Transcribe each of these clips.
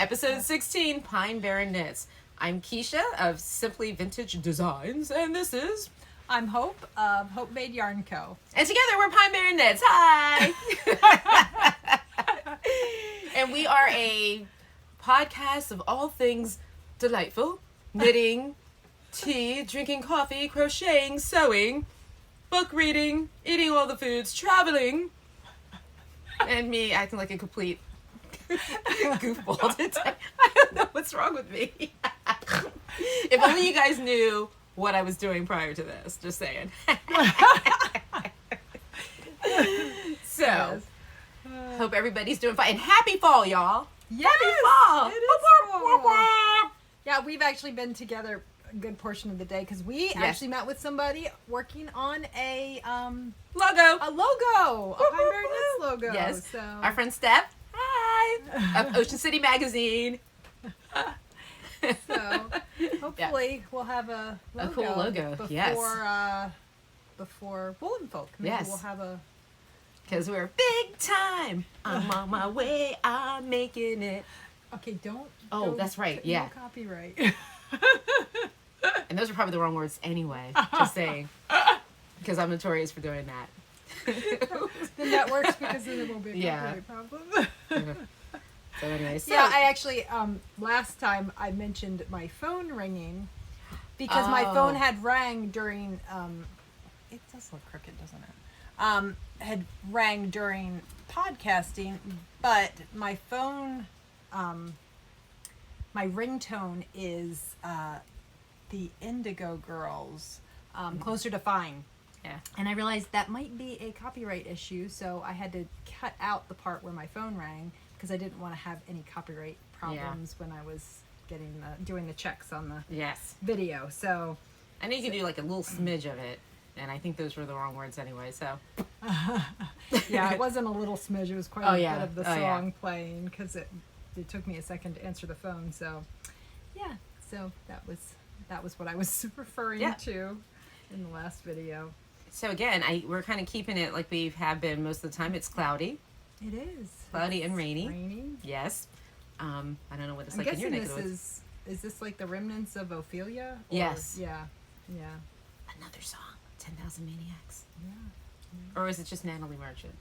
Episode 16, Pine Barren Knits. I'm Kiesha of Simply Vintage Designs, and this is... I'm Hope of Hopemade Yarn Co. And together we're Pine Barren Knits. Hi! And we are a podcast of all things delightful. Knitting, tea, drinking coffee, crocheting, sewing, book reading, eating all the foods, traveling, and me acting like a complete goofball today. I don't know what's wrong with me. If only you guys knew what I was doing prior to this. Just saying. So, hope everybody's doing fine. And happy fall, y'all. Yes, happy fall. It is fall. Yeah, we've actually been together a good portion of the day because we actually met with somebody working on a logo. A Pine Barren Knits logo. Yes. So. Our friend Steph. Hi. Of Ocean City Magazine. So hopefully we'll have a cool logo. Before, Yes. Before Woolen Folk. Maybe Yes. we'll have a... Because we're big time. I'm on my way. I'm making it. Okay, don't... Oh, that's right. Yeah. No copyright. And those are probably the wrong words anyway. Just saying. Because I'm notorious for doing that. Then that works because then it won't be a Yeah. copyright problem. So anyway, so yeah, I actually last time I mentioned my phone ringing because my phone had rang during it does look crooked, doesn't it? Had rang during podcasting, but my phone my ringtone is the Indigo Girls, Closer to Fine. Yeah. And I realized that might be a copyright issue, so I had to cut out the part where my phone rang because I didn't want to have any copyright problems when I was doing the checks on the video. So I know you can do like a little smidge of it, and I think those were the wrong words anyway. So yeah, it wasn't a little smidge; it was quite a bit of the song playing because it took me a second to answer the phone. So yeah, so that was what I was referring to in the last video. So again, we're kind of keeping it like we have been most of the time. It's cloudy. It is Cloudy and rainy. Rainy. Yes. I don't know what it's I'm like in your neck of the guessing woods. is this like the remnants of Ophelia? Or, Yes. Yeah. Another song, 10,000 Maniacs. Yeah. Or is it just Natalie Merchant?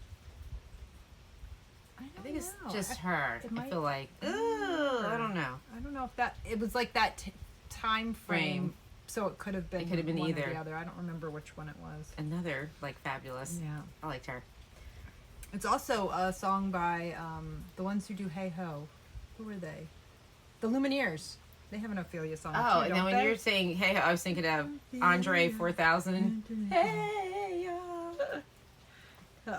I think it's know. just her. it I might- feel like, I don't know. I don't know if it was like that time frame. So it could have been. It could have been one either. or the other. I don't remember which one it was. Another, like, fabulous. Yeah. I liked her. It's also a song by the ones who do Hey Ho. Who were they? The Lumineers. They have an Ophelia song Oh, too, and don't then when they? you're saying, hey, I was thinking of Andre 4000. Hey, And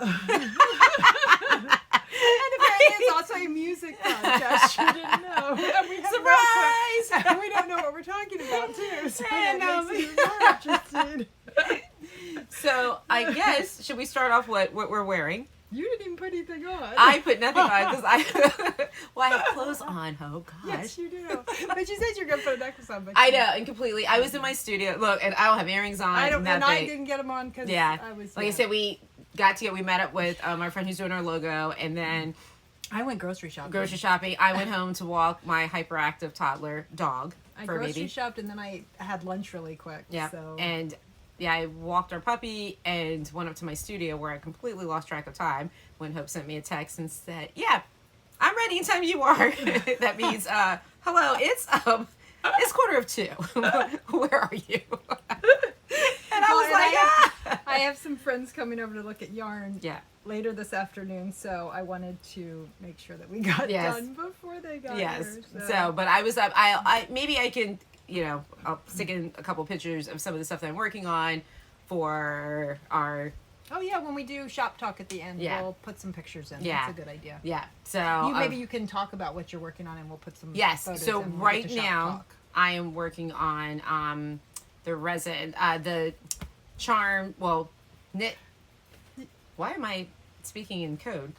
apparently it's also a music podcast. You didn't know. And we have surprise! and we don't know what we're talking about too. So And, that makes you more interested. So, I guess, should we start off what we're wearing? You didn't even put anything on. I put nothing on because I have clothes on. Oh gosh. Yes, you do. But you said you were gonna put a necklace on. But I know, and completely. I was in my studio. Look, and I don't have earrings on. I don't. nothing. And I didn't get them on because I was. Like I said, we got together. We met up with our friend who's doing our logo, and then I went grocery shopping. I went home to walk my hyperactive toddler dog I for a grocery baby. shopped and then I had lunch really quick. Yeah, So. and I walked our puppy and went up to my studio where I completely lost track of time when Hope sent me a text and said, "Yeah, I'm ready anytime you are." That means, hello, it's 1:45. Where are you? And I was like, I have some friends coming over to look at yarn yeah. later this afternoon, so I wanted to make sure that we got done before they got Yes. here. So, but I was up. I maybe I can, I'll stick in a couple pictures of some of the stuff that I'm working on for our. Oh yeah, when we do shop talk at the end, Yeah. we'll put some pictures in. Yeah. That's a good idea. Yeah. So Maybe you can talk about what you're working on, and we'll put some. Yes. Photos So and we'll right get to shop now, talk. I am working on the resin, the charm. Well, knit. Why am I speaking in code?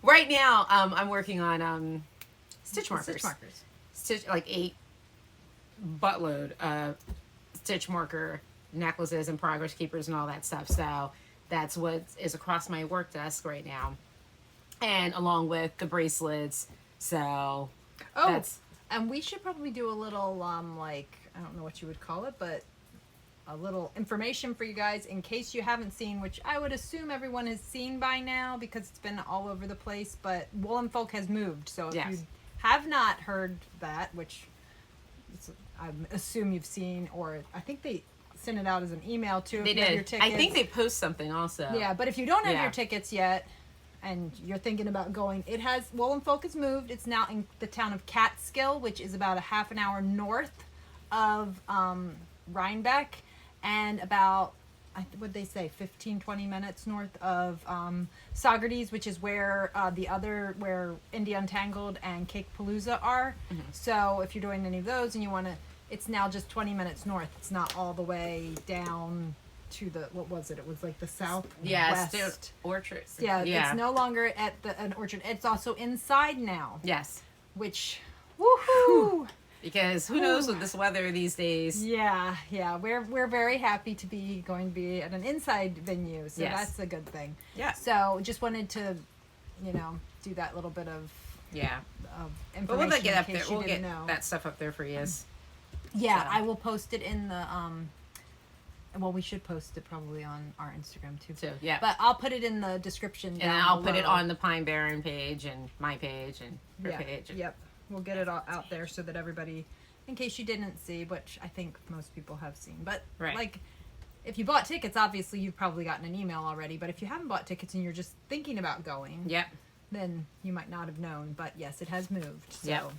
Right now, I'm working on stitch markers. Stitch markers. Stitch like 8 buttload of stitch marker necklaces and progress keepers and all that stuff. So that's what is across my work desk right now, and along with the bracelets, So Oh, and we should probably do a little, like, I don't know what you would call it, but a little information for you guys in case you haven't seen, which I would assume everyone has seen by now because it's been all over the place, but Woolen Folk has moved. So if you have not heard that, which I assume you've seen, or I think they sent it out as an email too. They did. Your tickets. I think they post something also. Yeah, but if you don't have your tickets yet and you're thinking about going, Woolen Folk has moved. It's now in the town of Catskill, which is about a half an hour north of Rhinebeck, and about, what'd they say, 15-20 minutes north of Saugerties, which is where where Indie Untangled and Cake Palooza are. Mm-hmm. So if you're doing any of those and you want to, it's now just 20 minutes north. It's not all the way down to the, what was it? It was like the south west. Orchard. Yeah, it's no longer at an orchard. It's also inside now. Yes. Which, woohoo! Because who knows with this weather these days. Yeah. We're very happy to be going to be at an inside venue, so that's a good thing. Yeah. So just wanted to, do that little bit of information. But we'll get up there. We'll get that stuff up there for you. Yeah, so. I will post it in the well, we should post it probably on our Instagram too. So, yeah. But I'll put it in the description down and I'll below. put it on the Pine Barren page and my page and her page. Yep. We'll get it all out there so that everybody, in case you didn't see, which I think most people have seen. But, like, if you bought tickets, obviously you've probably gotten an email already. But if you haven't bought tickets and you're just thinking about going, then you might not have known. But, yes, it has moved. So.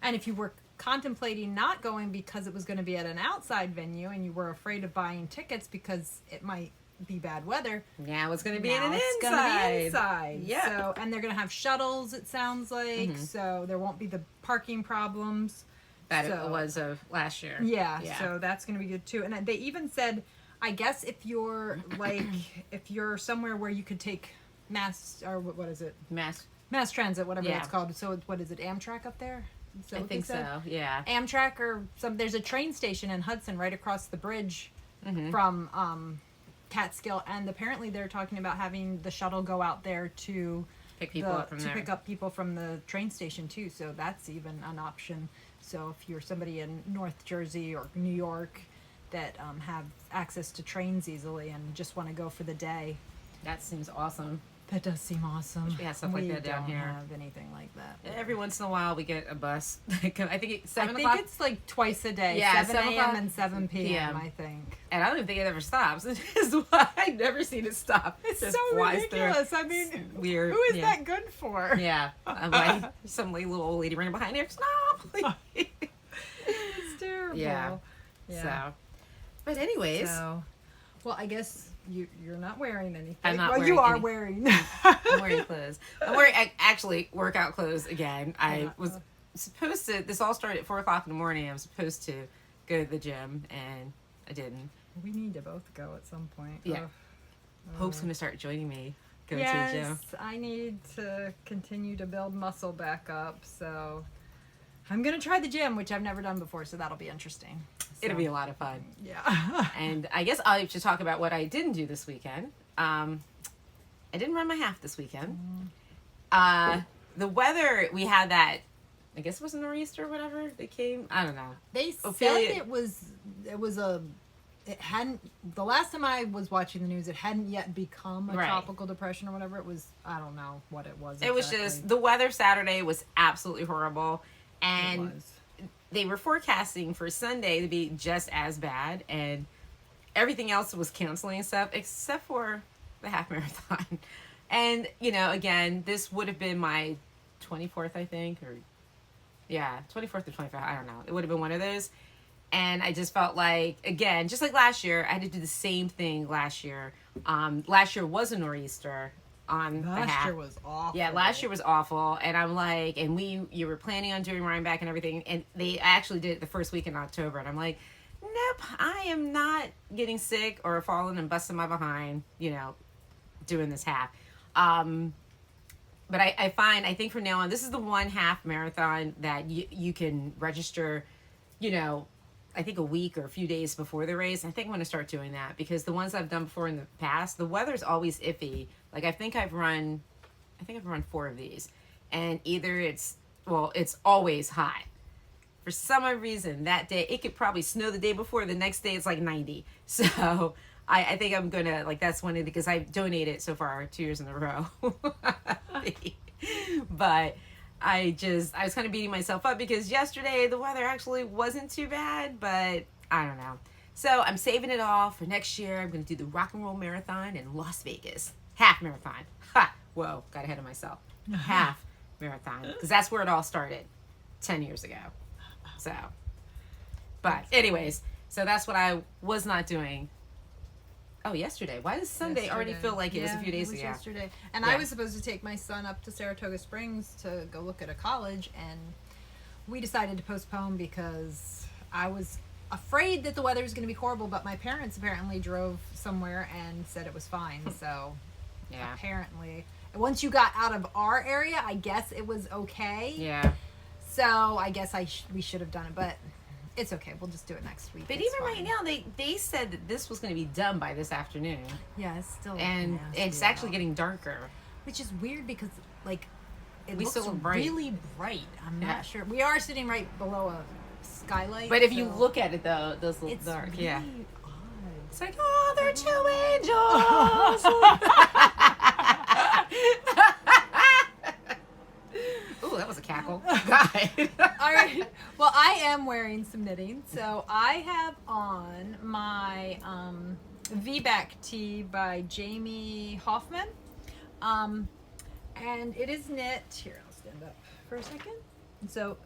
And if you were contemplating not going because it was going to be at an outside venue and you were afraid of buying tickets because it might be bad weather. Now it's going to be in an inside. It's going to be inside. Yeah. So, and they're going to have shuttles, it sounds like. Mm-hmm. So there won't be the parking problems. That it was of last year. Yeah. So that's going to be good too. And they even said, I guess if you're like, if you're somewhere where you could take mass, or what is it? Mass transit, whatever it's called. So what is it, Amtrak up there? I think so, yeah. Amtrak or there's a train station in Hudson right across the bridge from Catskill, and apparently they're talking about having the shuttle go out there to pick up people from the train station too. So that's even an option. So if you're somebody in North Jersey or New York that have access to trains easily and just want to go for the day, that seems awesome. That does seem awesome. We have stuff like that down here. We don't have anything like that. Every once in a while we get a bus. I think it's 7 o'clock. I think it's like twice a day. Yeah, 7 a.m. and 7 p.m. I think. And I don't even think it ever stops. Which is why I've never seen it stop. It's just so ridiculous. I mean, it's weird. Who is that good for? Yeah. I'm like, some little old lady running behind there. Stop! It's terrible. Yeah. So, but anyways. Well, I guess you're not wearing anything. I'm not wearing you are wearing. I'm wearing clothes. I'm wearing actually workout clothes again. I was supposed to, this all started at 4 o'clock in the morning. I was supposed to go to the gym and I didn't. We need to both go at some point. Yeah. Hope's going to start joining me. Go to the gym. Yes, I need to continue to build muscle back up. So I'm going to try the gym, which I've never done before. So that'll be interesting. It'll be a lot of fun. Yeah. And I guess I should talk about what I didn't do this weekend. I didn't run my half this weekend. The weather, we had that, I guess it was a nor'easter or whatever that came. I don't know. They said it hadn't, the last time I was watching the news, it hadn't yet become a tropical depression or whatever. It was, I don't know what it was. It was just, the weather Saturday was absolutely horrible. And they were forecasting for Sunday to be just as bad, and everything else was canceling stuff except for the half marathon. And, again, this would have been my 24th, I think, 24th or 25th, I don't know. It would have been one of those. And I just felt like, again, just like last year, I had to do the same thing last year. Last year was a nor'easter. Last year was awful. Yeah, last year was awful. And I'm like, you were planning on doing Rhinebeck and everything. And they actually did it the first week in October. And I'm like, nope, I am not getting sick or falling and busting my behind, doing this half. But I think from now on, this is the one half marathon that you can register, I think a week or a few days before the race. I think I'm going to start doing that because the ones I've done before in the past, the weather's always iffy. Like I think I've run 4 of these, and either it's always hot. For some reason, that day, it could probably snow the day before, the next day it's like 90. So I think I'm gonna, like, that's one of the, because I donated so far 2 years in a row. But I was kind of beating myself up because yesterday the weather actually wasn't too bad, but I don't know. So I'm saving it all for next year. I'm going to do the rock and roll marathon in Las Vegas. Half marathon. Ha! Whoa, got ahead of myself. Half marathon. Because that's where it all started 10 years ago. So, but anyways, so that's what I was not doing. Oh, yesterday. Why does Sunday already feel like it was a few days ago? Yesterday. And I was supposed to take my son up to Saratoga Springs to go look at a college, and we decided to postpone because I was afraid that the weather was going to be horrible, but my parents apparently drove somewhere and said it was fine. So apparently, once you got out of our area, I guess it was okay. Yeah. So I guess we should have done it, but it's okay. We'll just do it next week. But it's even fine. right now, they said that this was going to be done by this afternoon. Yeah, it's still and nasty it's actually getting darker. Which is weird because, like, it We looks still look bright. really bright. I'm not sure. We are sitting right below a skylight. But if you look at it, though, those look it's dark. really Yeah. odd. It's like, oh, they're two angels. Ooh, that was a cackle. God. All right. Well, I am wearing some knitting. So I have on my V-back tee by Jamie Hoffman. And it is knit. Here, I'll stand up for a second. So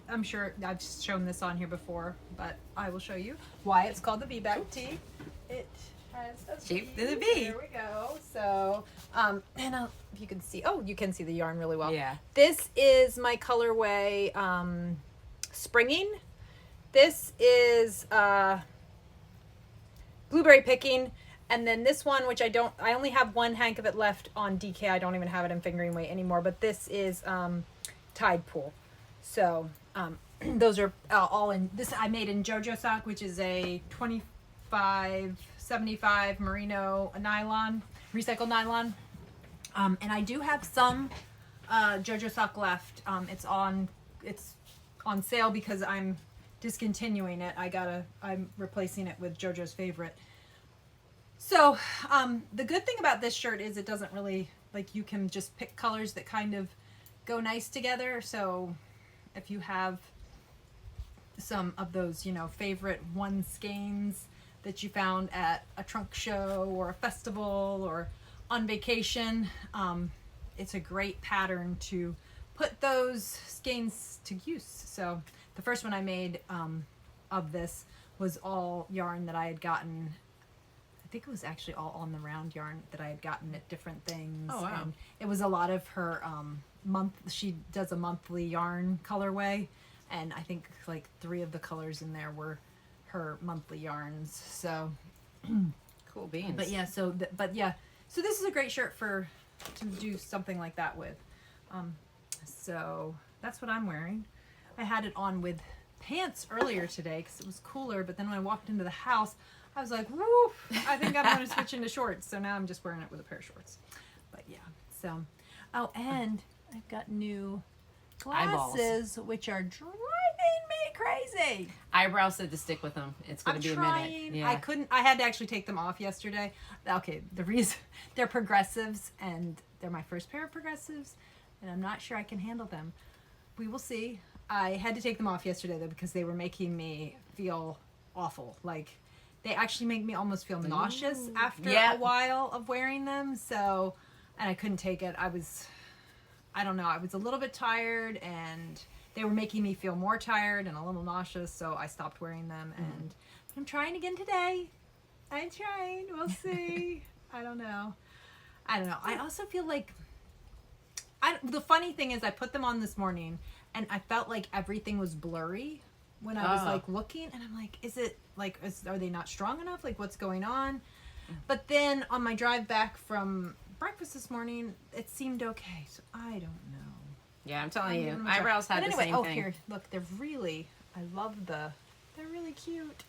I'm sure I've shown this on here before, but I will show you why it's called the V-back tee. It has a Shaped V. in a V. There we go. So, and if you can see, you can see the yarn really well. Yeah. This is my colorway, Springing. This is Blueberry Picking. And then this one, which I only have one hank of it left on DK. I don't even have it in fingering weight anymore. But this is Tide Pool. So those are all in this. I made in JoJo sock, which is a 25/75 merino nylon, recycled nylon. And I do have some JoJo sock left. It's on sale because I'm discontinuing it. I'm replacing it with JoJo's Favorite. So, the good thing about this shirt is it doesn't really, like, you can just pick colors that kind of go nice together. So, if you have some of those, favorite one skeins that you found at a trunk show or a festival or on vacation, it's a great pattern to put those skeins to use. So, the first one I made of this was all yarn that I had gotten. I think it was actually all on the round yarn that I had gotten at different things. Oh, wow. And it was a lot of her she does a monthly yarn colorway, and I think like 3 of the colors in there were her monthly yarns. So Cool beans. but yeah, so this is a great shirt to do something like that with. So that's what I'm wearing. I had it on with pants earlier today because it was cooler, but then when I walked into the house, I was like, woo, I think I'm going to switch into shorts. So now I'm just wearing it with a pair of shorts. But yeah, so, and I've got new glasses, which are driving me crazy. Eyebrows said to stick with them. It's going to be trying. a minute. Yeah. I had to actually take them off yesterday. Okay, the reason, they're progressives, and they're my first pair of progressives, and I'm not sure I can handle them. We will see. I had to take them off yesterday, though, because they were making me feel awful. Like, they actually make me almost feel nauseous after a while of wearing them. So, and I couldn't take it. I don't know, I was a little bit tired, and they were making me feel more tired and a little nauseous, so I stopped wearing them. And I'm trying again today. I'm trying. We'll see. I don't know. I also feel like, the funny thing is I put them on this morning, and I felt like everything was blurry when I was like looking, and I'm like, is it like, are they not strong enough? Like, what's going on? But then on my drive back from breakfast this morning, it seemed okay. So I don't know. Yeah, I'm telling you, eyebrows had the same thing. Here, look, they're really really cute.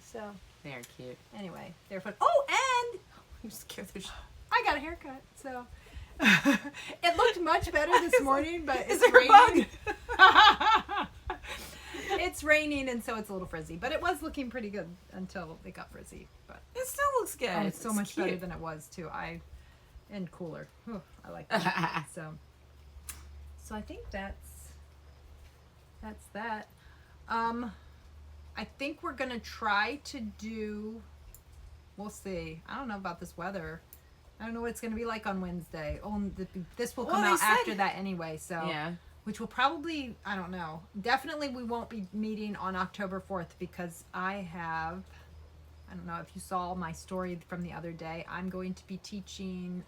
So They are cute. anyway, they're fun. Oh, and You scared the shit. I got a haircut, so It looked much better this morning, but Is it's there a raining. It's raining, and so it's a little frizzy. But it was looking pretty good until it got frizzy. But It still looks good. it's so much cute. better than it was too. And cooler. Whew, I like that. So I think that's that. I think we're gonna try to do. We'll see. I don't know about this weather. I don't know what it's gonna be like on Wednesday. This will come out after that anyway. So Yeah. which will probably, I don't know. Definitely we won't be meeting on October 4th because I don't know if you saw my story from the other day. I'm going to be teaching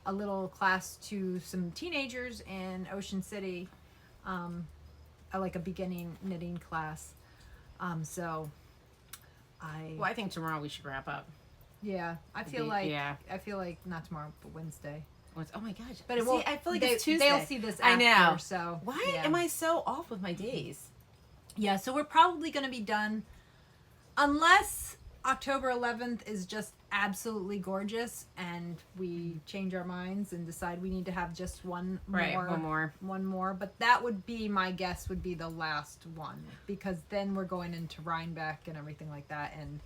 a little class to some teenagers in Ocean City, like a beginning knitting class. Well, I think tomorrow we should wrap up. Yeah, I feel like not tomorrow, but Wednesday. Oh my gosh! But it won't. I feel like it's Tuesday. They'll see this after. I know. So why am I so off with my days? Yeah, so we're probably going to be done unless October 11th is just absolutely gorgeous and we change our minds and decide we need to have just one more. But that would be, my guess would be the last one, because then we're going into Rhinebeck and everything like that, and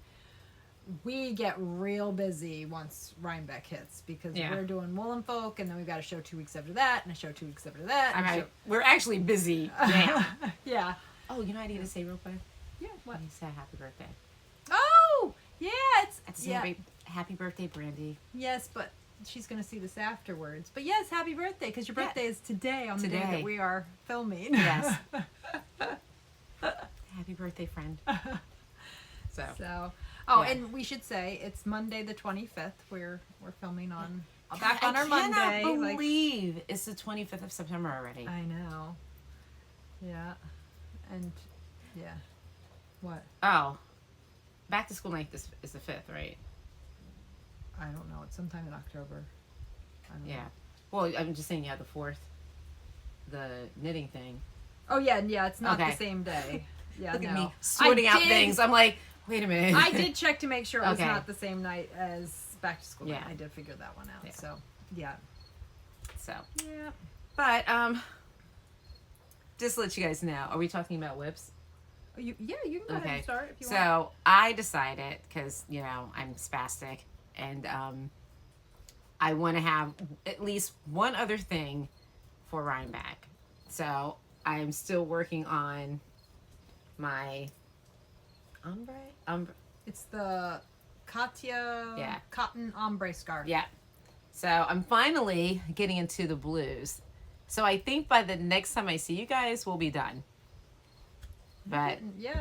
we get real busy once Rhinebeck hits, because we're doing Woolen Folk, and then we've got a show 2 weeks after that, and a show 2 weeks after that. We're actually busy now. Yeah. Oh, you know what I need to say real quick? Yeah, what? I need to say happy birthday. Oh, yeah, Happy birthday, Brandy. Yes, but she's going to see this afterwards. But yes, happy birthday, because your birthday is today on the day that we are filming. Yes. Happy birthday, friend. And we should say it's Monday the 25th. We're filming on back on our Monday. I cannot believe it's the 25th of September already. I know. Yeah. And yeah. What? Oh. Back to school night is the 5th, right? I don't know. It's sometime in October. I don't know. Well, I'm just saying, the 4th. The knitting thing. Oh, yeah. It's not the same day. Yeah, Look at me sorting out things. I'm like, wait a minute. I did check to make sure it was not the same night as back to school. Yeah. I did figure that one out. Yeah. So, yeah. Yeah. But, just to let you guys know, are we talking about whips? You can go ahead and start if you want. So I decided, because, I'm spastic, and I want to have at least one other thing for Rhinebeck. So I'm still working on my Ombré. It's the Katia cotton ombre scarf. Yeah. So I'm finally getting into the blues. So I think by the next time I see you guys, we'll be done. But you're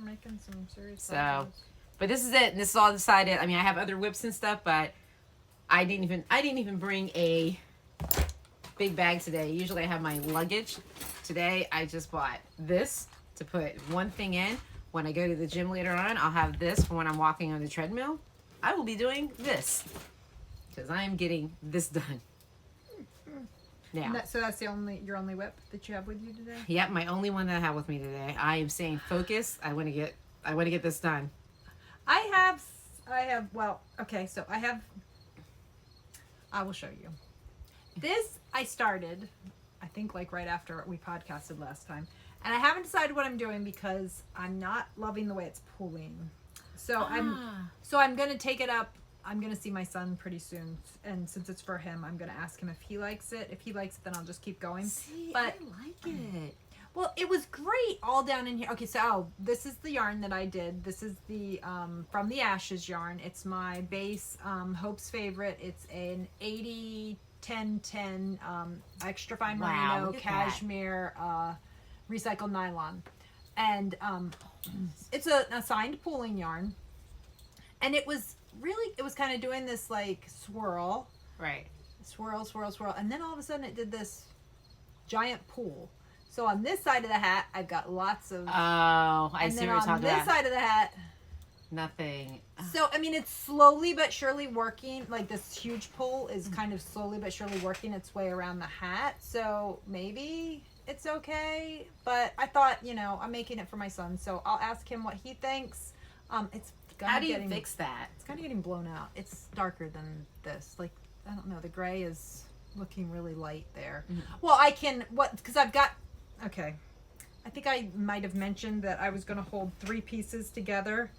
making some serious progress. But this is it. And this is all decided. I mean, I have other whips and stuff, but I didn't even bring a big bag today. Usually I have my luggage. Today I just bought this to put one thing in. When I go to the gym later on, I'll have this for when I'm walking on the treadmill. I will be doing this because I am getting this done. Now. So that's your only whip that you have with you today? Yep, my only one that I have with me today. I am staying focused. I want to get this done. I will show you. This I started, I think, like right after we podcasted last time. And I haven't decided what I'm doing because I'm not loving the way it's pulling. So I'm going to take it up. I'm going to see my son pretty soon. And since it's for him, I'm going to ask him if he likes it. If he likes it, then I'll just keep going. I like it. Well, it was great all down in here. Okay, so this is the yarn that I did. This is the from the Ashes yarn. It's my base Hope's favorite. It's an 80-10-10 extra fine merino cashmere recycled nylon. And it's a signed pooling yarn. And it was kind of doing this like swirl. Right. Swirl. And then all of a sudden it did this giant pool. So on this side of the hat, I've got lots of... Oh, I see what you're talking about. And then on this side of the hat... Nothing. So, I mean, it's slowly but surely working. Like, this huge pull is kind of slowly but surely working its way around the hat. So, maybe it's okay. But I thought, I'm making it for my son. So, I'll ask him what he thinks. It's How do you fix that? It's kind of getting blown out. It's darker than this. Like, I don't know, the gray is looking really light there. Mm-hmm. Well, I can, because I've got, okay. I think I might have mentioned that I was going to hold 3 pieces together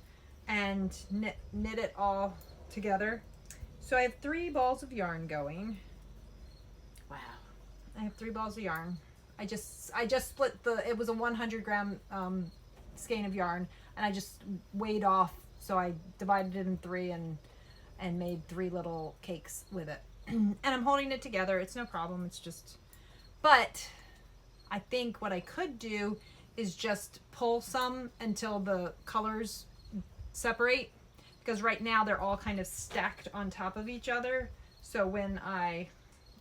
and knit it all together. So I have 3 balls of yarn going. Wow. I have 3 balls of yarn. I just split it was a 100 gram skein of yarn, and I just weighed off, so I divided it in 3 and made 3 little cakes with it. And I'm holding it together. It's no problem. It's just, but I think what I could do is just pull some until the colors separate, because right now they're all kind of stacked on top of each other. So when I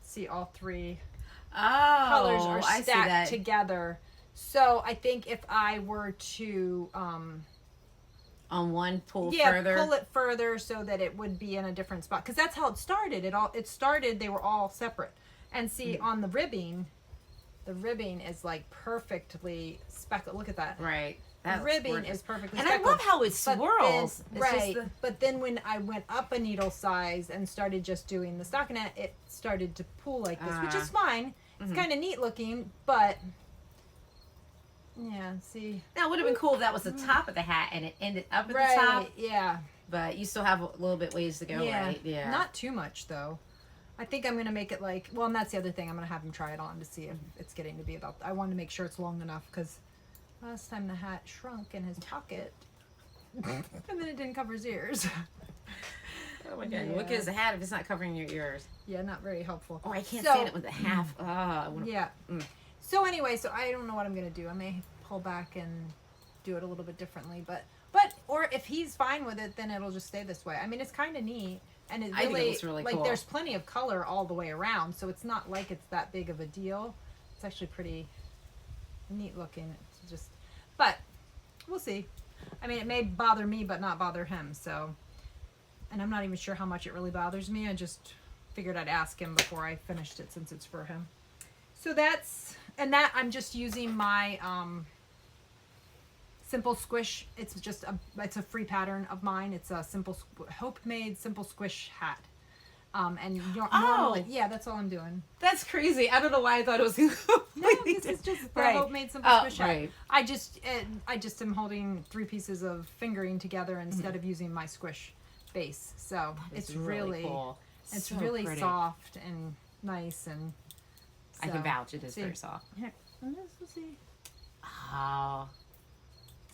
see all 3 colors are stacked together. So I think if I were to on one pull it further so that it would be in a different spot, because that's how it started. It started, they were all separate. And see, on the ribbing is like perfectly speckled. Look at that. Right. The ribbing is perfectly and speckled. I love how it swirls. Right. But then when I went up a needle size and started just doing the stockinette, it started to pull like this, which is fine. It's kind of neat looking, but yeah, see. Now, it would have been cool if that was the top of the hat and it ended up at the top. Yeah. But you still have a little bit ways to go, right? Yeah. Not too much, though. I think I'm going to make it like, well, and that's the other thing. I'm going to have him try it on to see if it's getting to be about, I wanted to make sure it's long enough, because last time the hat shrunk in his pocket and then it didn't cover his ears. Oh my god, what good is a hat if it's not covering your ears? Yeah, not very helpful. Oh, I can't stand it with the half. Yeah. So anyway, so I don't know what I'm going to do. I may pull back and do it a little bit differently, but or if he's fine with it, then it'll just stay this way. I mean, it's kind of neat, and it really, I think it looks really like cool. There's plenty of color all the way around, so it's not like it's that big of a deal. It's actually pretty neat looking. It's just, but we'll see. I mean, it may bother me, but not bother him. So, and I'm not even sure how much it really bothers me. I just figured I'd ask him before I finished it, since it's for him. So that's, and that I'm just using my Simple Squish. It's just it's a free pattern of mine. It's a Hopemade Simple Squish hat. And normally, yeah, that's all I'm doing. That's crazy. I don't know why I thought it was No, this is just the Hopemade Simple Squish hat. Right. I just am holding 3 pieces of fingering together instead of using my squish base. So it's really cool. It's so really pretty. Soft and nice, and so, I can vouch it is very soft. Here, let's see. Oh.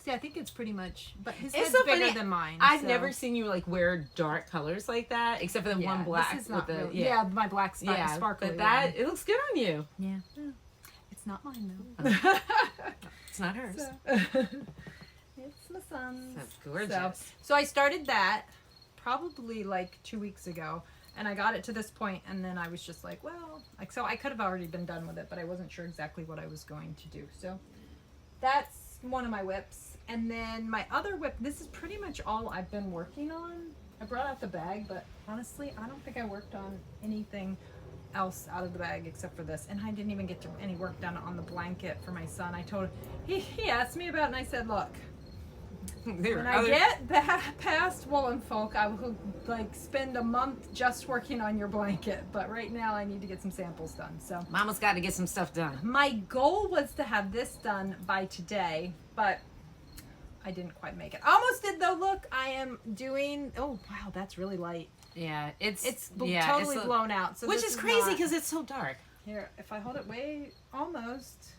See, I think it's pretty much, but his it's head's so bigger funny. than mine. I've never seen you like wear dark colors like that, except for the one black this is not with the really, my black sparkly. But that it looks good on you. Yeah. It's not mine though. It's not hers. So, it's my son's. That's gorgeous. So I started that probably like 2 weeks ago, and I got it to this point, and then I was just like, well, like, so I could have already been done with it, but I wasn't sure exactly what I was going to do. So that's one of my whips. And then my other whip, this is pretty much all I've been working on. I brought out the bag, but honestly, I don't think I worked on anything else out of the bag except for this. And I didn't even get any work done on the blanket for my son. I told him, he asked me about it, and I said, look, when I get that past woolen folk, I will like spend a month just working on your blanket. But right now I need to get some samples done. So Mama's got to get some stuff done. My goal was to have this done by today, but I didn't quite make it. Almost did though. Look, I am doing, oh wow, that's really light. Yeah, it's totally blown out. So which is crazy because it's so dark. Here, if I hold it way, almost.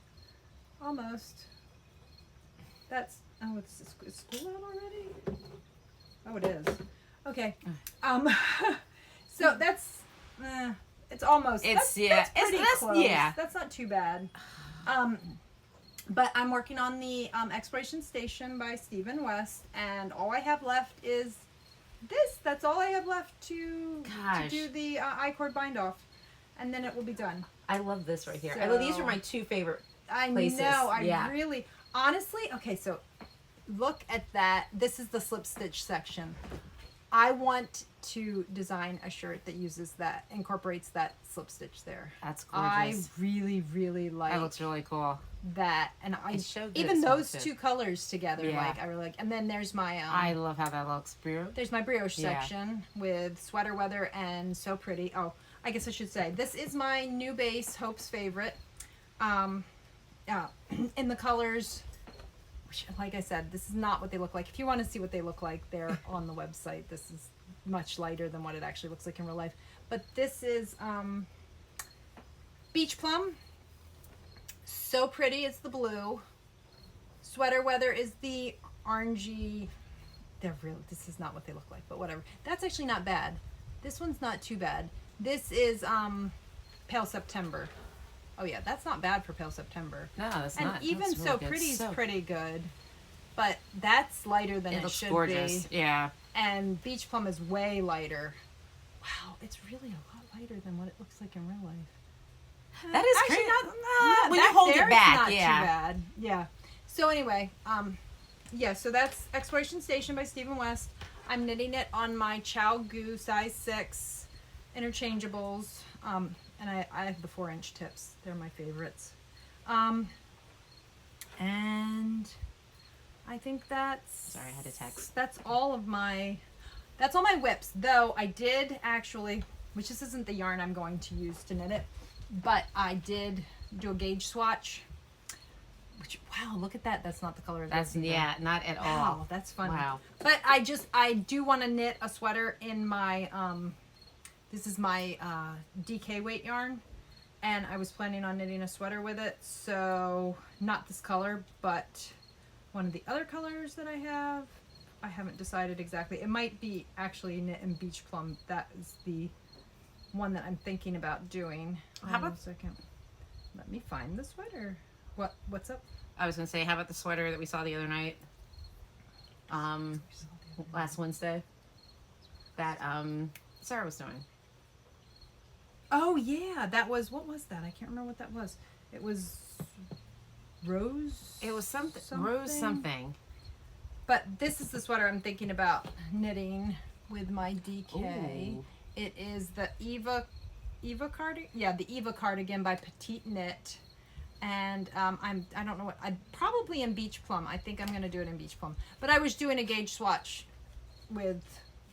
That's, oh, it's school out already? Oh, it is. Okay. So that's, it's almost. That's pretty close. Yeah. That's not too bad. But I'm working on the Exploration Station by Stephen West, and all I have left is this. That's all I have left to do the I-cord bind off, and then it will be done. I love this right here. So, these are my 2 favorite I places. know. I really, honestly, okay, so look at that. This is the slip stitch section. I want to design a shirt that incorporates that slip stitch there. That's I gorgeous. really, really like That looks really cool. that. And showed that even it's those sponsored. two colors together, Yeah. I really like. And then there's my I love how that looks. there's my brioche Yeah. section with sweater weather and So Pretty. Oh, I guess I should say this is my new base, Hope's favorite. In the colors, which, like I said, this is not what they look like. If you want to see what they look like, they're on the website. This is much lighter than what it actually looks like in real life. But this is Beach Plum. So Pretty is the blue. Sweater Weather is the orangey. This is not what they look like, but whatever. That's actually not bad. This one's not too bad. This is Pale September. Oh yeah, that's not bad for Pale September. No, that's and not. And even really So good. Pretty's pretty good. But that's lighter than it looks should gorgeous. be. Yeah. And Beach Plum is way lighter. Wow, it's really a lot lighter than what it looks like in real life. That is Actually, crazy. not When that you hold there, it back, it's not yeah. too bad. Yeah. So anyway, yeah, so that's Exploration Station by Stephen West. I'm knitting it on my Chow Goo size 6 interchangeables. And I have the 4-inch tips. They're my favorites. And I think that's... Sorry, I had to text. That's all my whips. Though I did actually, which this isn't the yarn I'm going to use to knit it, but I did do a gauge swatch. Which, wow, look at that. That's not the color of That's, this either. yeah, not at all. Wow, that's funny. Wow. But I do want to knit a sweater in my, this is my DK weight yarn. And I was planning on knitting a sweater with it. So, not this color, but one of the other colors that I have. I haven't decided exactly. It might be actually knit in Beach Plum. That is the one that I'm thinking about doing. How about a second? Let me find the sweater. What's up? I was gonna say, how about the sweater that we saw the other night? Last Wednesday. That Sarah was doing. Oh yeah, that was, what was that? I can't remember what that was. It was rose. It was something. Rose something. But this is the sweater I'm thinking about knitting with my DK. Ooh. It is the Eva Cardigan. Yeah, the Eva Cardigan by PetiteKnit. And I don't know what, I'm probably in Beach Plum. I think I'm gonna do it in Beach Plum. But I was doing a gauge swatch with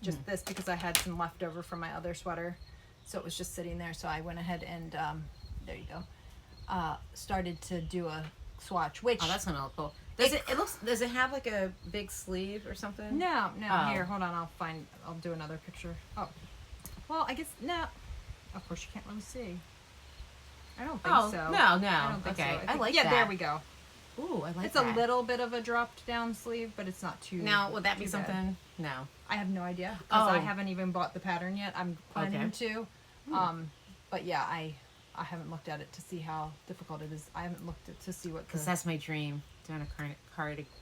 just this because I had some leftover from my other sweater. So it was just sitting there. So I went ahead and there you go. Started to do a swatch, which Oh, that's gonna look cool. Does it have like a big sleeve or something? no, Oh. here, hold on, I'll do another picture. Oh, well, I guess, no, of course you can't really see. I don't think Oh, so. no. I don't think Okay, so. I like yeah, that. there we go. Ooh, I like It's that. a little bit of a dropped down sleeve, but it's not too. Now, would that be too bad. something? No. I have no idea because I Oh. haven't even bought the pattern yet. I'm planning to. But yeah, I haven't looked at it to see how difficult it is. I haven't looked at to see what Because that's my dream, doing a cardigan.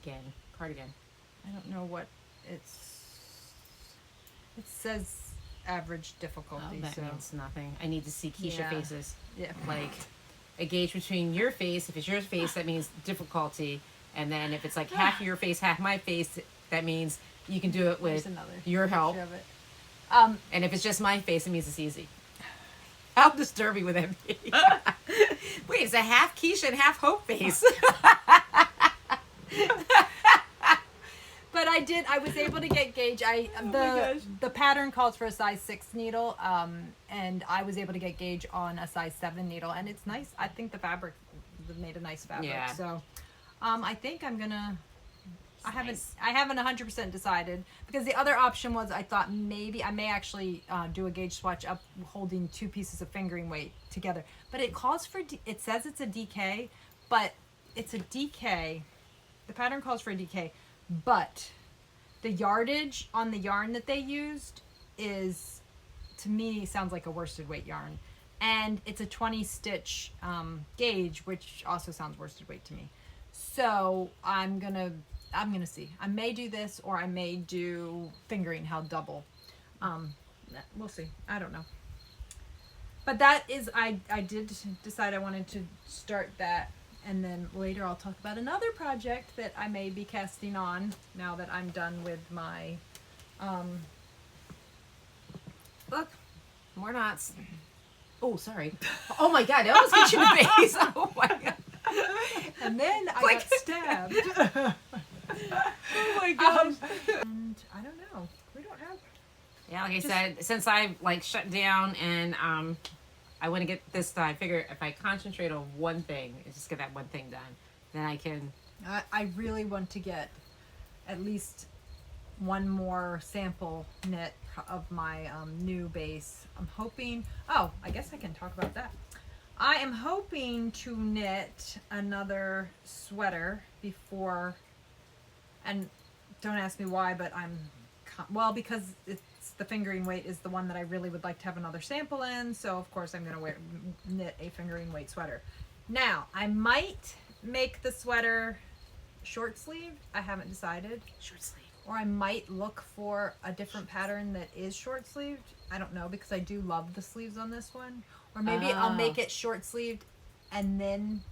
I don't know what it's. It says average difficulty. Oh, that so means nothing. I need to see Kiesha Yeah. faces. yeah. Like, a gauge between your face. If it's your face, that means difficulty. And then if it's like half your face, half my face, that means you can do it There's with another your help. picture of it. And if it's just my face, it means it's easy. How disturbing would that be? Wait, it's a half Kiesha and half Hope face. But I was able to get gauge. The pattern calls for a size 6 needle, and I was able to get gauge on a size 7 needle, and it's nice. I think the fabric made a nice fabric. Yeah. So, I think I'm gonna. Nice. I haven't 100% decided because the other option was I thought maybe I may actually do a gauge swatch up holding 2 pieces of fingering weight together, but it calls for it says it's a DK, but it's a DK. The pattern calls for a DK, but the yardage on the yarn that they used is, to me, sounds like a worsted weight yarn, and it's a 20 stitch gauge, which also sounds worsted weight to me. So I'm gonna see. I may do this, or I may do fingering held double. We'll see. I don't know. But that is, I did decide I wanted to start that, and then later I'll talk about another project that I may be casting on now that I'm done with my Look, more knots. Oh, sorry. Oh my God, I almost hit you in the face. Oh my God. And then I got stabbed. Oh my gosh. And I don't know. We don't have. Yeah, like I said, since I like shut down and I want to get this done, I figure if I concentrate on one thing and just get that one thing done, then I can. I really want to get at least one more sample knit of my new base. I'm hoping. Oh, I guess I can talk about that. I am hoping to knit another sweater before, and don't ask me why, but well, because it's the fingering weight is the one that I really would like to have another sample in, so of course I'm going to knit a fingering weight sweater. Now, I might make the sweater short sleeve. I haven't decided. Short sleeve. Or I might look for a different pattern that is short sleeved. I don't know, because I do love the sleeves on this one. Or maybe I'll make it short sleeved and then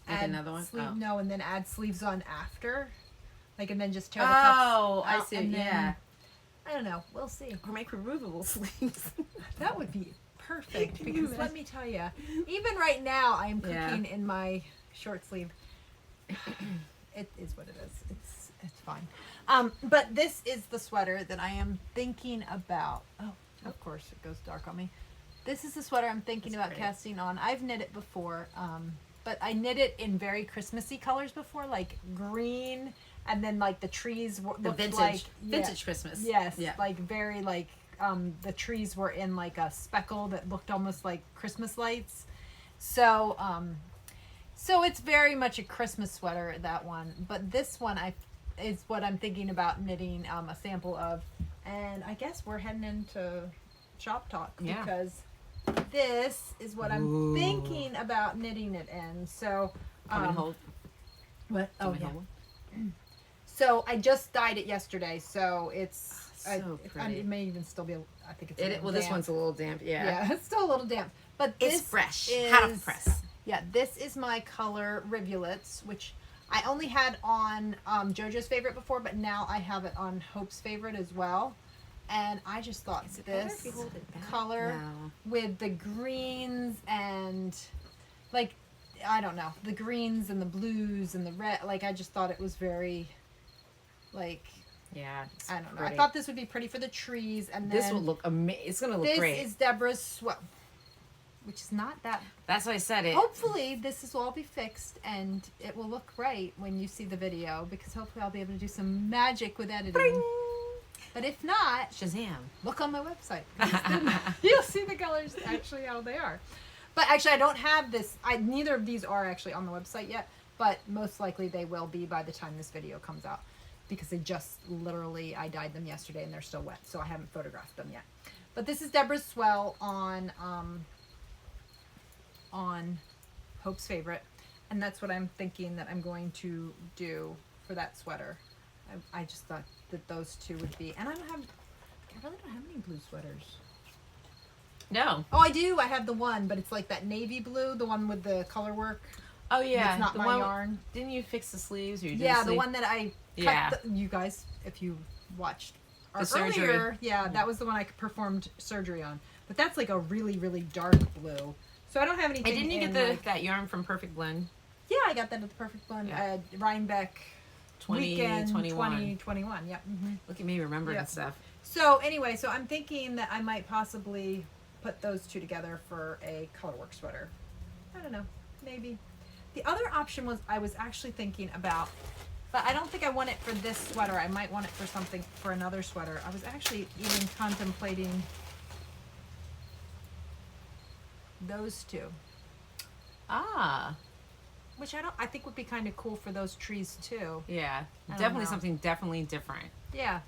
add another one. No, and then add sleeves on after, like, and then just tear the cuffs. Oh, I out, see. and then, Yeah. I don't know. We'll see. Or make removable sleeves. That would be perfect, because let me tell you, even right now I am cooking in my short sleeve. It is what it is. It's fine. But this is the sweater that I am thinking about. Oh, of course it goes dark on me. This is the sweater I'm thinking about casting on. I've knit it before, but I knit it in very Christmassy colors before, like green, and then like the trees looked like vintage Christmas. Yes, like very like the trees were in like a speckle that looked almost like Christmas lights. So so it's very much a Christmas sweater, that one. But this one is what I'm thinking about knitting a sample of, and I guess we're heading into shop talk because this is what I'm thinking about knitting it in. So what? Oh yeah. So I just dyed it yesterday, so it's it may even still be. I think it's well. This damp. one's a little damp. Yeah, it's still a little damp, but it's fresh, hot off the press. Yeah, this is my color Rivulets, which I only had on JoJo's favorite before, but now I have it on Hope's favorite as well. And I just thought this color with the greens and like, I don't know, the greens and the blues and the red, like I just thought it was very like, I don't know. Pretty. I thought this would be pretty for the trees, and then this will look amazing. It's gonna look great. This is Deborah's sweat, which is not that. That's why I said it. Hopefully this will all be fixed and it will look right when you see the video, because hopefully I'll be able to do some magic with editing. Bring! But if not, Shazam! Look on my website. You'll see the colors actually how they are. But actually, I don't have this. Neither of these are actually on the website yet, but most likely they will be by the time this video comes out, because they just literally, I dyed them yesterday and they're still wet, so I haven't photographed them yet. But this is Deborah's Swell on Hope's favorite, and that's what I'm thinking that I'm going to do for that sweater. I just thought that those two would be, and I really don't have any blue sweaters. No. Oh, I do. I have the one, but it's like that navy blue, the one with the color work. Oh yeah, it's not the my yarn. Didn't you fix the sleeves? Or you did yeah, the one that I cut. You guys, if you watched our surgery, that was the one I performed surgery on. But that's like a really, really dark blue. So I don't have anything. And didn't you get that yarn from Perfect Blend? Yeah, I got that at the Perfect Blend. Yeah. Rhinebeck. 2021. 2021. Yep. Mm-hmm. Look at me remembering stuff. So anyway, so I'm thinking that I might possibly put those two together for a colorwork sweater. I don't know, maybe. The other option was I was actually thinking about, but I don't think I want it for this sweater. I might want it for another sweater. I was actually even contemplating those two. Ah. Which I think would be kind of cool for those trees too. Yeah, definitely something definitely different. Yeah,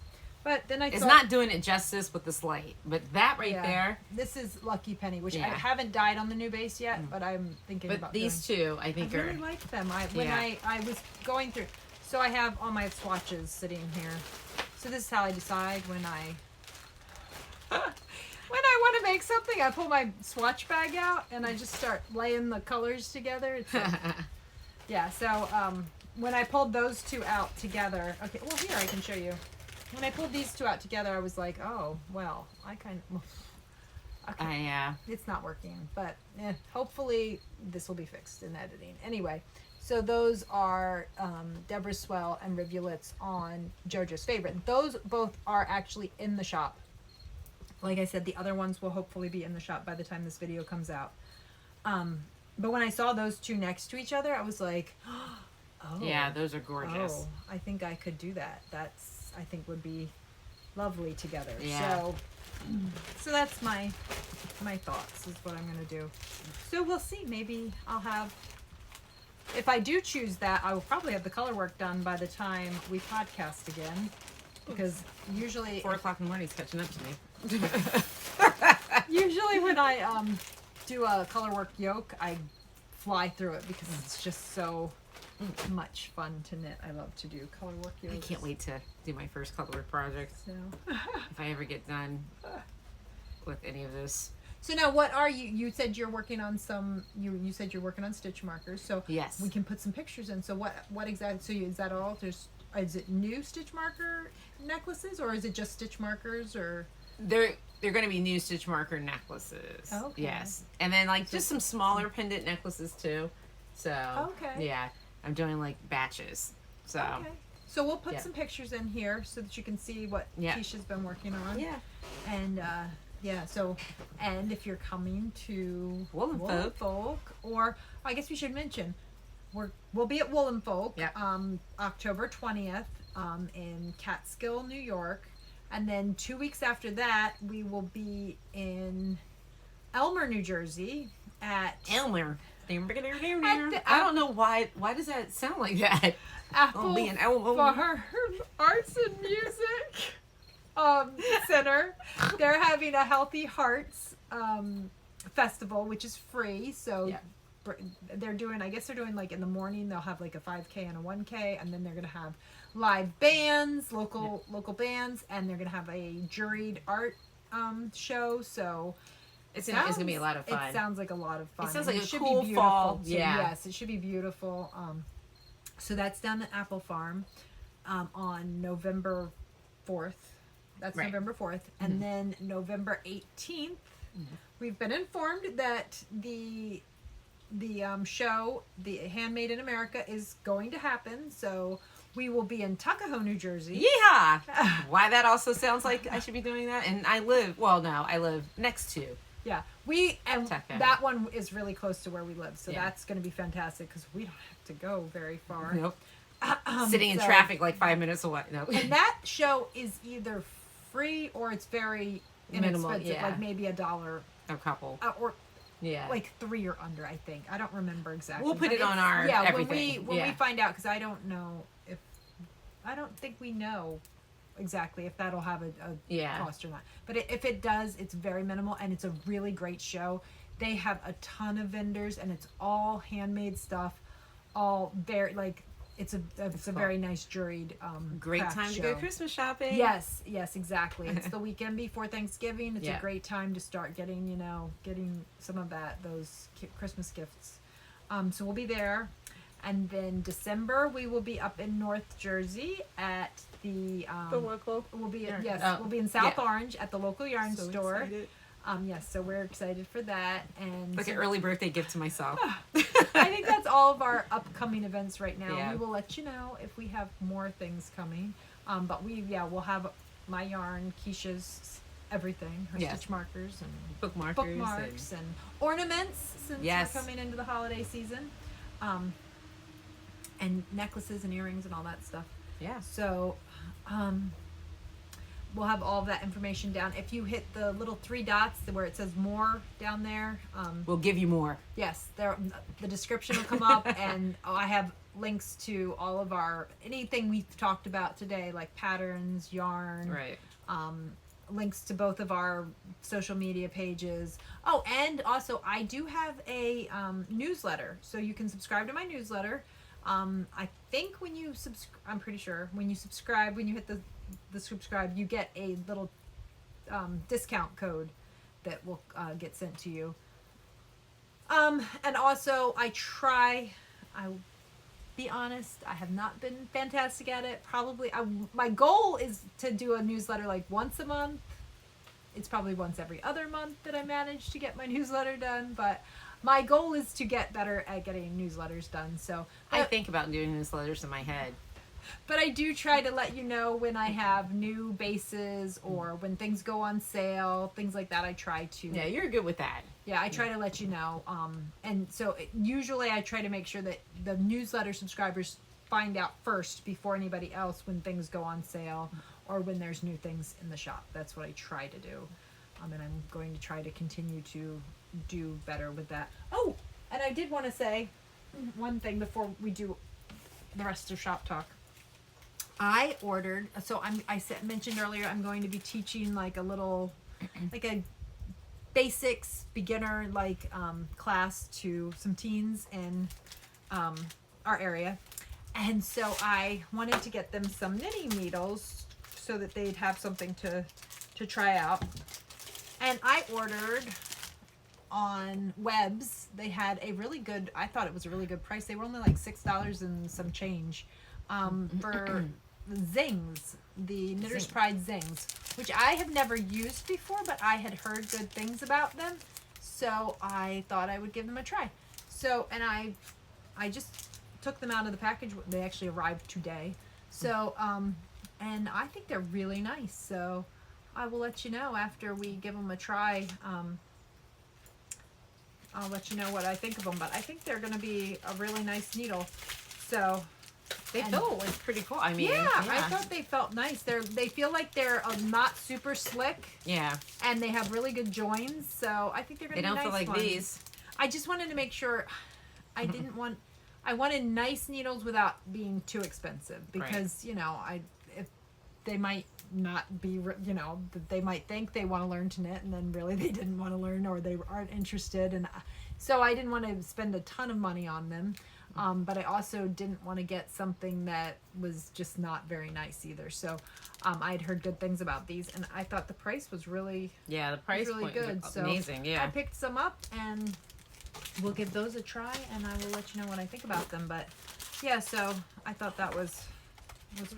but then it's not doing it justice with this light, but that there. This is Lucky Penny, which I haven't dyed on the new base yet, but I'm thinking about. But these two, I think, I really like them. When I was going through, so I have all my swatches sitting here. So this is how I decide when I want to make something. I pull my swatch bag out and I just start laying the colors together. It's like, yeah, so when I pulled those two out together, okay, well, here I can show you. When I pulled these two out together, I was like, oh, well, Okay. Yeah. It's not working, but hopefully this will be fixed in editing. Anyway, so those are Deborah's Swell and Rivulets on JoJo's Favorite. Those both are actually in the shop. Like I said, the other ones will hopefully be in the shop by the time this video comes out. But when I saw those two next to each other, I was like, oh. Yeah, those are gorgeous. Oh, I think I could do that. That's, I think, would be lovely together. Yeah. So that's my thoughts is what I'm going to do. So we'll see. Maybe I'll have, if I do choose that, I will probably have the color work done by the time we podcast again. Because usually 4 o'clock in the morning is catching up to me. usually when I do a color work yoke, I fly through it because it's just so much fun to knit. I love to do color work yokes. I can't wait to do my first color work project. So. If I ever get done with any of this. So now, what are you? You said you're working on some. You said you're working on stitch markers. So Yes. we can put some pictures in. So what exactly? So is that all? Is it new stitch marker necklaces, or is it just stitch markers, or? They're going to be new stitch marker necklaces. Okay. Yes. And then like just some smaller pendant necklaces too. So Okay. yeah, I'm doing like batches. So Okay. So we'll put Yeah. some pictures in here so that you can see what Yeah. Kiesha's been working on. yeah. And yeah, so and if you're coming to Woolen Folk, or I guess we should mention we'll be at Woolen Folk Yep. October 20th in Catskill, New York, and then 2 weeks after that we will be in Elmer, New Jersey at Elmer. I the- don't know why. Why does that sound like that? Apple be an Elmer. Farm Arts and Music Center. They're having a Healthy Hearts festival, which is free. So Yeah. they're doing, I guess they're doing like in the morning, they'll have like a 5K and a 1K, and then they're going to have live bands, local bands, and they're going to have a juried art show. So It's gonna be a lot of fun. it sounds like a lot of fun. It sounds and like a should cool be beautiful fall. too. Yeah. Yes, it should be beautiful. So that's down at Apple Farm on November 4th. That's Right. November 4th. And then November 18th, we've been informed that the show, the Handmade in America, is going to happen. So we will be in Tuckahoe, New Jersey. Yeah. Why that also sounds like I should be doing that. And I live next to. Yeah, Tuckahoe. that one is really close to where we live, so Yeah. that's going to be fantastic because we don't have to go very far. Nope. Sitting in so- traffic like 5 minutes away. No. And that show is either free or it's very Minimal, inexpensive, yeah. like maybe $1 A couple. or Yeah. like 3 or under. I think I don't remember exactly. We'll put But it on it's- our yeah everything. when we Yeah. find out, because I don't think we know exactly if that'll have a Yeah. cost or not. But if it does, it's very minimal and it's a really great show. They have a ton of vendors and it's all handmade stuff, all very like it's a cool. very nice juried Great craft time to show. go Christmas shopping. Yes, exactly. It's the weekend before Thanksgiving. It's Yeah. a great time to start getting some of those Christmas gifts. So we'll be there. And then December we will be up in North Jersey at the local. we'll be yarn. we'll be in South Yeah. Orange at the local yarn So store. excited. Yes, so we're excited for that. And Like so an early birthday gift to myself. I think that's all of our upcoming events right now. Yeah. We will let you know if we have more things coming. But we'll have my yarn, Kiesha's everything, her Yes. stitch markers and Bookmarks. and ornaments since Yes. we're coming into the holiday season. And necklaces and earrings and all that stuff. Yeah. So, we'll have all of that information down. If you hit the little 3 dots where it says more down there, We'll give you more. yes, the description will come up, and I have links to all of anything we've talked about today, like patterns, yarn, Right. links to both of our social media pages. Oh, and also I do have a newsletter, so you can subscribe to my newsletter. I think when you I'm pretty sure when you subscribe, when you hit the subscribe, you get a little discount code that will get sent to you. And also I'll be honest, I have not been fantastic at it. Probably my goal is to do a newsletter like once a month, it's probably once every other month that I manage to get my newsletter done, but my goal is to get better at getting newsletters done. So I think about doing newsletters in my head. But I do try to let you know when I have new bases or when things go on sale, things like that. I try to. Yeah, you're good with that. Yeah, I try to let you know. And so usually I try to make sure that the newsletter subscribers find out first before anybody else when things go on sale or when there's new things in the shop. That's what I try to do. And I'm going to try to continue to do better with that. Oh, and I did want to say one thing before we do the rest of shop talk. I ordered, so mentioned earlier, I'm going to be teaching like a little, like a basics beginner class to some teens in our area. And so I wanted to get them some knitting needles so that they'd have something to try out. And I ordered on Webs. They had a really good, I thought it was a really good price. They were only like $6 and some change for Zings, the Knitter's Pride Zings, which I have never used before, but I had heard good things about them, so I thought I would give them a try. So, and I just took them out of the package. They actually arrived today. So, and I think they're really nice. So I will let you know after we give them a try. I'll let you know what I think of them, but I think they're going to be a really nice needle. So they feel like pretty cool. I mean, yeah, I thought they felt nice. They feel like they're not super slick. Yeah, and they have really good joins. So I think they're going to be nice. They don't feel like these. I just wanted to make sure I didn't want. I wanted nice needles without being too expensive because if they might not be, they might think they want to learn to knit and then really they didn't want to learn or they aren't interested, and so I didn't want to spend a ton of money on them. But I also didn't want to get something that was just not very nice either. So I'd heard good things about these, and I thought the price was really the price was really good. So amazing. Yeah, I picked some up, and we'll give those a try, and I will let you know what I think about them. But yeah, so I thought that was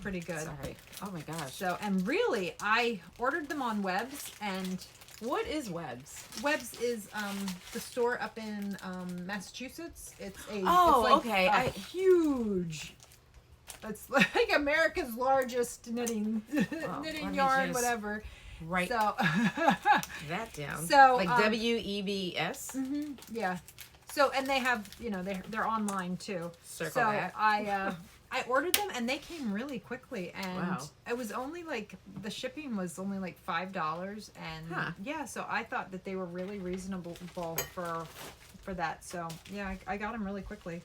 pretty good. Sorry. Oh my gosh. So, and really, I ordered them on Webs, and what is Webs? Webs is the store up in Massachusetts. It's a huge. It's like America's largest knitting yarn, whatever. Right. So that down. So like WEBS. Mm-hmm, yeah. So and they have they're online too. Circle so that. I ordered them and they came really quickly, and it was only like the shipping was only like $5, and yeah, so I thought that they were really reasonable for that. So yeah, I got them really quickly.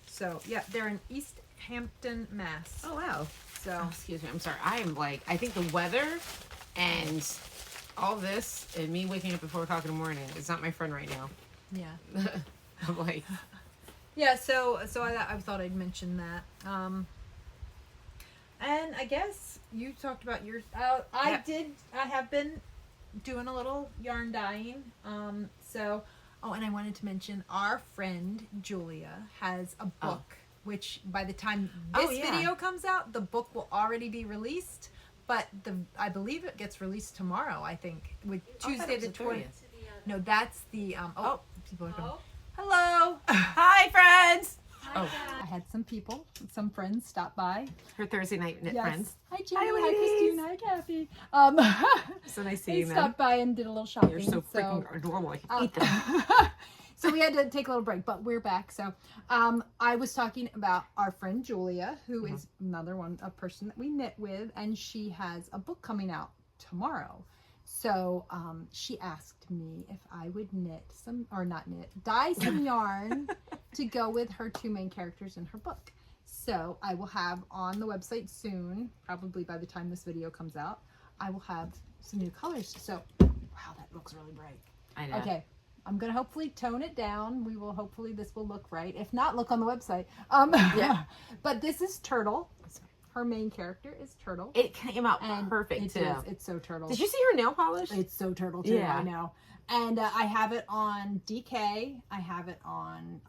So yeah, they're in East Hampton, Mass. Oh wow. So excuse me, I'm sorry. I think the weather and all this and me waking up at 4 o'clock in the morning is not my friend right now. Yeah. I'm like. Yeah, so I thought I'd mention that. And I guess you talked about yours. I have been doing a little yarn dyeing. And I wanted to mention our friend Julia has a book, which by the time this video comes out, the book will already be released. But I believe it gets released tomorrow. I think with Tuesday the 20th. No, that's the people are coming. Hello. Hi, friends. Hi, I had some friends stop by. Her Thursday night knit friends. Hi, Jenny. Hi, Christine. Hi, Kathy. So nice seeing them. They stopped by and did a little shopping. They're so freaking adorable. I hate them. So we had to take a little break, but we're back. So I was talking about our friend Julia, who is a person that we knit with, and she has a book coming out tomorrow. So she asked me if I would dye some yarn to go with her 2 main characters in her book. So I will have on the website soon, probably by the time this video comes out, I will have some new colors. So, wow, that looks really bright. I know. Okay, I'm going to hopefully tone it down. Hopefully this will look right. If not, look on the website. Yeah. But this is Turtle. Her main character is Turtle. It came out perfect too. It's so Turtle. Did you see her nail polish? It's so Turtle too. Yeah. I know. And I have it on DK. I have it on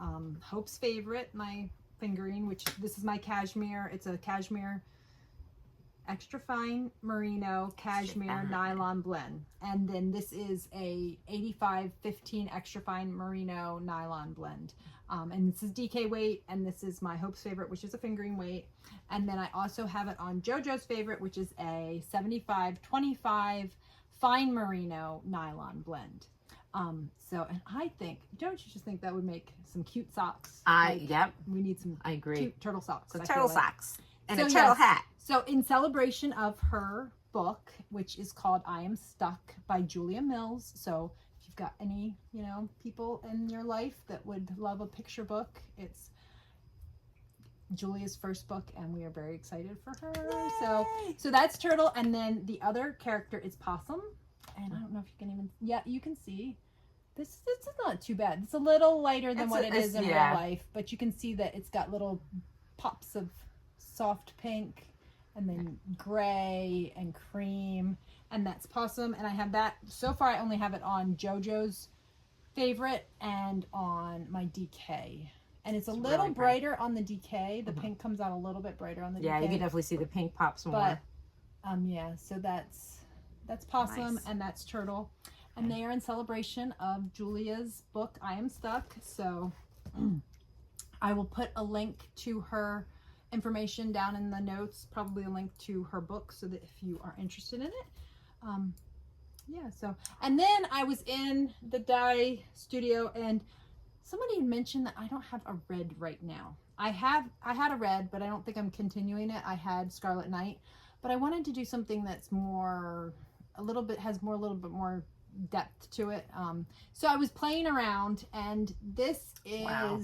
Hope's Favorite, my fingering, which this is my cashmere. It's a cashmere extra fine merino cashmere nylon blend. And then this is a 85-15 extra fine merino nylon blend. And this is DK weight, and this is my Hope's favorite, which is a fingering weight. And then I also have it on JoJo's favorite, which is a 75-25 fine merino nylon blend. So, and I think, don't you just think that would make some cute socks? Yep. We need some I agree. cute turtle socks. So turtle socks. And So, a turtle yes. hat. So in celebration of her book, which is called I Am Stuck by Julia Mills. So if you've got any, you know, people in your life that would love a picture book, it's Julia's first book, and we are very excited for her. Yay! So that's Turtle, and then the other character is Possum. And I don't know if you can even, yeah, you can see. This is not too bad. It's a little lighter than what it is in real life, but you can see that it's got little pops of soft pink and then gray and cream, and that's Possum. And I have that, so far I only have it on JoJo's favorite and on my DK. And it's a little really brighter on the DK. The pink comes out a little bit brighter on the DK. Yeah, you can definitely see the pink pops more. But yeah, so that's Possum, Nice. and that's Turtle. And they are in celebration of Julia's book, I Am Stuck. So I will put a link to her information down in the notes, probably a link to her book, so that if you are interested in it. Yeah, so, and then I was in the dye studio, and somebody had mentioned that I don't have a red right now. I had a red, but I don't think I'm continuing it. I had Scarlet Night, but I wanted to do something that's more, a little bit more depth to it. So I was playing around, and this is, Wow,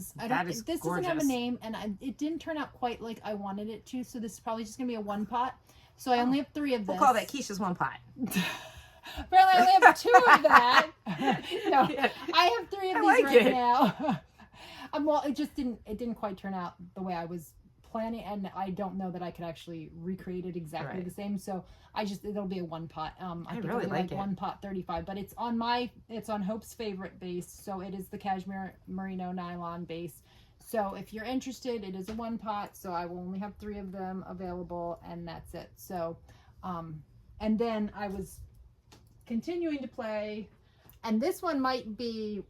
this doesn't have a name, and it didn't turn out quite like I wanted it to, so this is probably just gonna be a one pot. So I only have 3 of this. We'll call that Kiesha's one pot. Apparently I only have 2 of that. No, I have 3 of these right now. Well, it didn't quite turn out the way I was planning, and I don't know that I could actually recreate it exactly the same. So it'll be a one pot. I think really it'll be like it. one pot 35, but it's on Hope's favorite base. So it is the cashmere merino nylon base. So if you're interested, it is a one pot. So I will only have 3 of them available, and that's it. So, and then I was continuing to play, and this one might be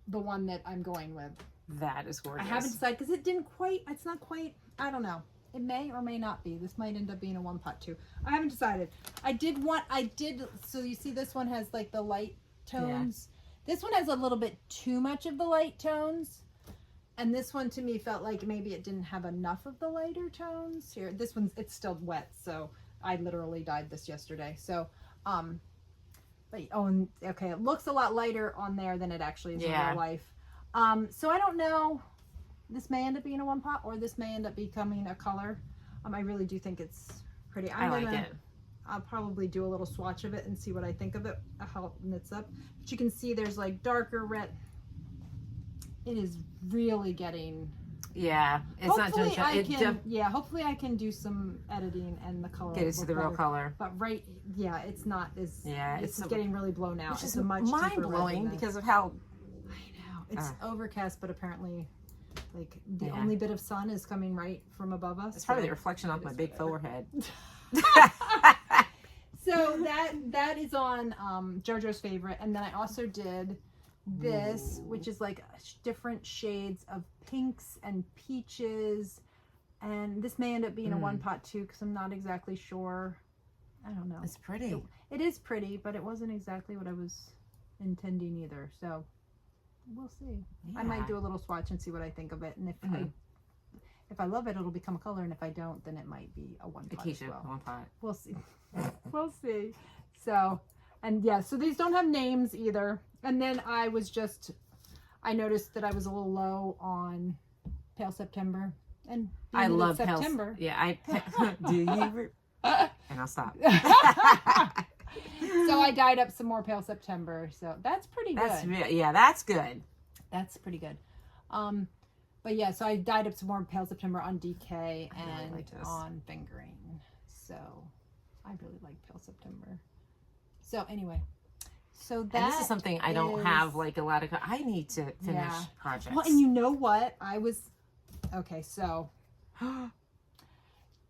the one that I'm going with. That is gorgeous. I haven't decided, because it's not quite, I don't know. It may or may not be. This might end up being a one pot too. I haven't decided. So you see this one has like the light tones. Yeah. This one has a little bit too much of the light tones. And this one to me felt like maybe it didn't have enough of the lighter tones. Here, this one's, it's still wet. So I literally dyed this yesterday. So, and okay, it looks a lot lighter on there than it actually is in real life. So I don't know. This may end up being a one pot, or this may end up becoming a color. I really do think it's pretty. I like it. I'll probably do a little swatch of it and see what I think of it, how it knits up. But you can see there's like darker red. It is really getting. Yeah, it's hopefully not. Hopefully I can do some editing and the color. Get it to the real color. But it's not as. Yeah, it's getting really blown out. Which is a much mind blowing because of how. I know it's overcast, but apparently, like the only bit of sun is coming right from above us. It's probably the reflection off my big forehead. So that is on JoJo's favorite, and then I also did this, which is like different shades of pinks and peaches, and this may end up being a one pot too, because I'm not exactly sure. I don't know. It's pretty. It is pretty, but it wasn't exactly what I was intending either. So we'll see. Yeah. I might do a little swatch and see what I think of it, and if I love it, it'll become a color, and if I don't, then it might be a one pot as well. One pot. We'll see. We'll see. So, and yeah, so these don't have names either. And then I noticed that I was a little low on Pale September, and I love September. Do you? And I'll stop. So I dyed up some more Pale September. So that's pretty good. That's good. That's pretty good. But yeah, so I dyed up some more Pale September on DK and really on fingering. So I really like Pale September. So anyway, so that and this is something I don't have like a lot of. I need to finish projects. Well, and you know what? So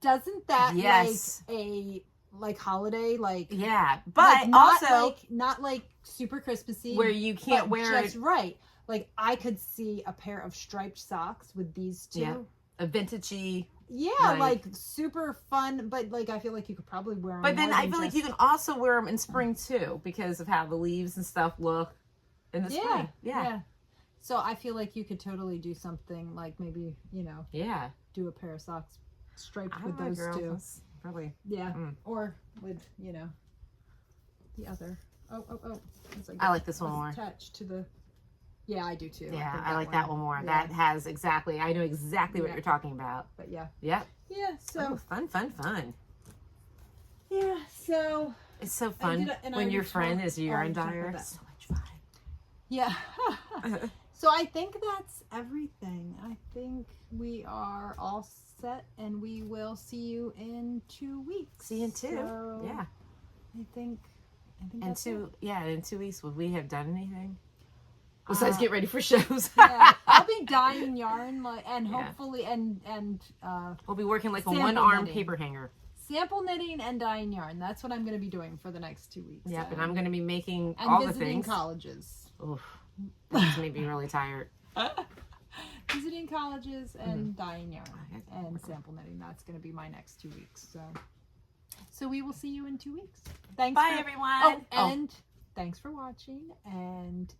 doesn't that Yes. like a like holiday like Yeah, but like, not also like, not like super Christmassy where you can't but wear just it. right. Like I could see a pair of striped socks with these two. Yeah. A vintagey. Yeah, Right. like super fun, but like I feel like you could probably wear them. But then I feel like you can also wear them in spring too because of how the leaves and stuff look in the spring. Yeah. So I feel like you could totally do something like maybe, you know, Yeah. do a pair of socks striped I with don't know, those girl. two. That's really. Yeah. Mm. Or with, you know, the other. Oh. It's I like this one more. Attached to the. Yeah, I do too. Yeah, think I like that one more. Yeah. That has exactly. I know exactly what Yeah. you're talking about. But yeah. Yep. Yeah. So. Oh, fun. Yeah. So. It's so I fun did and when I your would friend talk- is a yarn we talked dyer. about that. So much fun. Yeah. So I think that's everything. I think we are all set, and we will see you in 2 weeks. See you in 2. So Yeah. I think In that's it. in 2 weeks, would we have done anything? Besides get ready for shows. Yeah, I'll be dyeing yarn, like, and Yeah. hopefully, and We'll be working like a Sample one-arm knitting. paper hanger. sample knitting and dyeing yarn. That's what I'm going to be doing for the next 2 weeks. Yep, and I'm going to be making and all the visiting things. colleges. Oof. That's made me really tired. Visiting colleges and Mm-hmm. dyeing yarn and sample knitting. That's going to be my next 2 weeks. So we will see you in 2 weeks. Thanks. Bye, for, everyone. Oh, and thanks for watching. And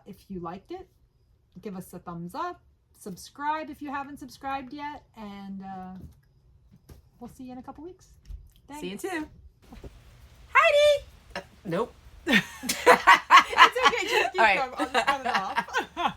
if you liked it, give us a thumbs up. Subscribe if you haven't subscribed yet. And we'll see you in a couple weeks. Thanks. See you in 2. Heidi! Nope. It's okay. Just keep All right. going. I'll just cut it off.